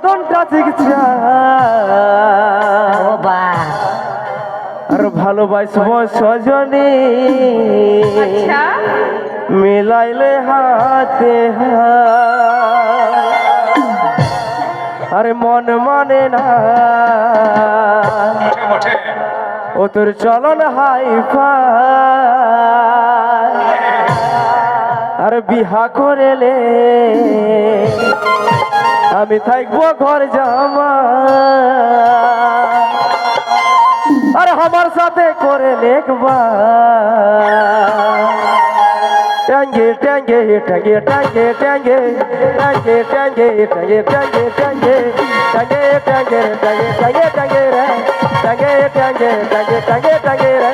বদনটা চিকিৎসা আর ভালোবাসব সজনী মিলাইলে হাতে আরে মন মানে না ও তোর চলন হাই আর বিহা করেলে আমি থাকবো ঘর জামা আর আমার সাথে করে লেখবা টাঙ্গে টাঙ্গে টাঙ্গে টাঙ্গে টাঙ্গে টাঙ্গে টাঙ্গে টাঙ্গে টাঙ্গে টাঙ্গে টাঙ্গে টাঙ্গে টাঙ্গে টাঙ্গে টাঙ্গে রে টাঙ্গে টাঙ্গে টাঙ্গে টাঙ্গে টাঙ্গে রে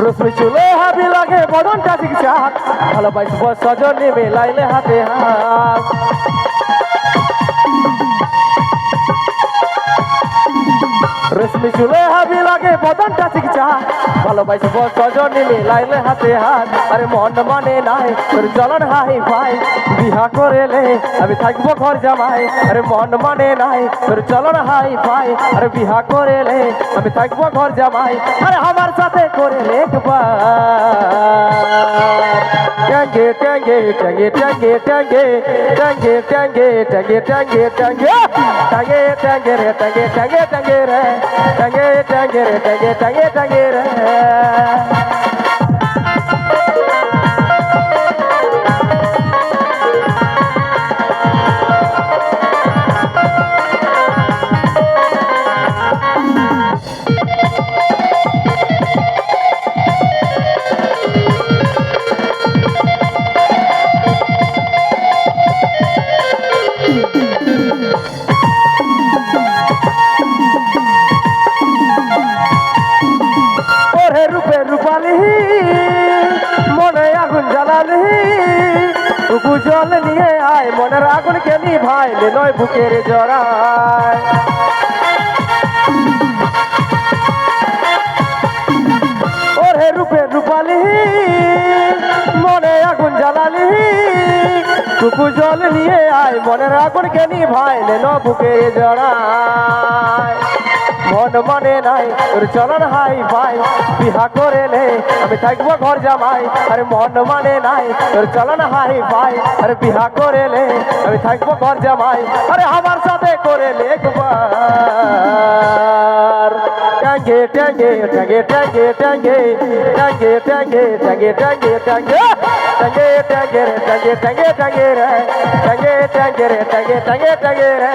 রশ্মি চুলে হাবি লাগে বদনটা চিকিৎসা ভালোবাসব সজনী মিলাইলে হাতে হাত রশ্মি চুলে হাবি লাগে বদনটা চিকিৎসা ভালোবাসব সজনী মিলাইলে হাতে হাত আরে মন মানে নাই তোর চলন হাই ভাই বিহা করেলে আমি থাকবো ঘর জামাই আরে মন মানে নাই তোর চলন হাই ভাই আরে বিহা করেলে আমি থাকবো ঘর জামাই আরে আমার সাথে করে লেখবা টাঙ্গে টাঙ্গে টাঙ্গে টাঙ্গে টাঙ্গে টাঙ্গে টাঙ্গে টাঙ্গে টাঙ্গে টাঙ্গে টাঙ্গে টাঙ্গে রে টাঙ্গে টাঙ্গে টাঙ্গে রে টাঙ্গে টাঙ্গে রে টাঙ্গে টাঙ্গে টাঙ্গে রে রূপে রূপালি মনে আগুন জ্বালালি টুকু জল নিয়ে আয় মনের আগুন কে নিভাই নয় বুকের জড়ায় ওরে রূপে রূপালি মনে আগুন জ্বালালি টুকু জল নিয়ে আয় মনের আগুন কে নিভাই বুকের জড়ায় মন মানে নাই তোর চলন হাই ভাই বিহা করেলে আমি থাকবো ঘর জামাই আরে মন মানে নাই তোর চলন হাই ভাই আরে বিহা করেলে আমি থাকবো ঘর জামাই আরে আমার সাথে করে লেখবার টাঙ্গে টাঙ্গে টাঙ্গে টাঙ্গে টাঙ্গে টাঙ্গে টাঙ্গে টাঙ্গে টাঙ্গে টাঙ্গে টাঙ্গে টাঙ্গে রে টাঙ্গে টাঙ্গে টাঙ্গে রে টাঙ্গে টাঙ্গে রে টাঙ্গে টাঙ্গে টাঙ্গে রে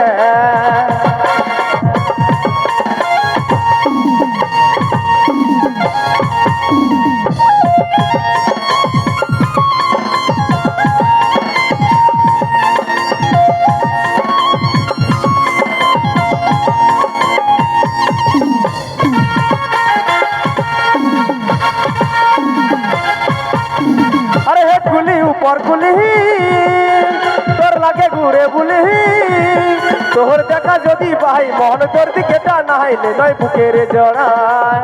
উপর গুলি তোর লাগে ঘুরে বুলি তোর দেখা যদি ভাই মন তোর দিকে টানা হাইলে নয় বুকের জড়ায়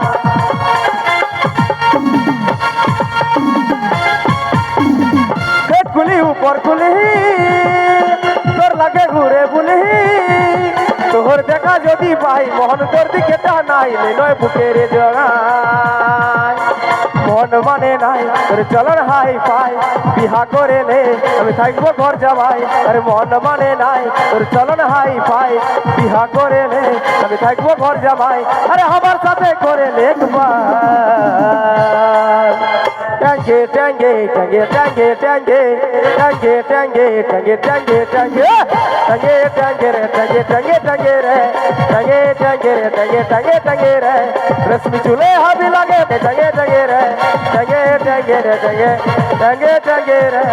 গুলি উপর গুলি তোর লাগে ঘুরে বুলি তোর দেখা যদি ভাই মন তোর দিকে টানা হাইলে নয় বুকের জড়ায় মন মানে নাই তোর চলন হাই ফাই বিহা করেলে আমি থাকবো ঘর জামাই আরে মন মানে নাই তোর চলন হাই ফাই বিহা করেলে আমি থাকবো ঘর জামাই আরে আমার সাথে করে লেখবার টাঙ্গে টাঙ্গে টাঙ্গে টাঙ্গে টাঙ্গে টাঙ্গে টাঙ্গে টাঙ্গে টাঙ্গে টাঙ্গে টাঙ্গে টাঙ্গে রে টাঙ্গে টাঙ্গে টাঙ্গে রে টাঙ্গে টাঙ্গে রে টাঙ্গে টাঙ্গে টাঙ্গে রে রশ্মি চুলে হাবি লাগে টাঙ্গে টাঙ্গে রে টাঙ্গে টাঙ্গে রে টাঙ্গে টাঙ্গে টাঙ্গে রে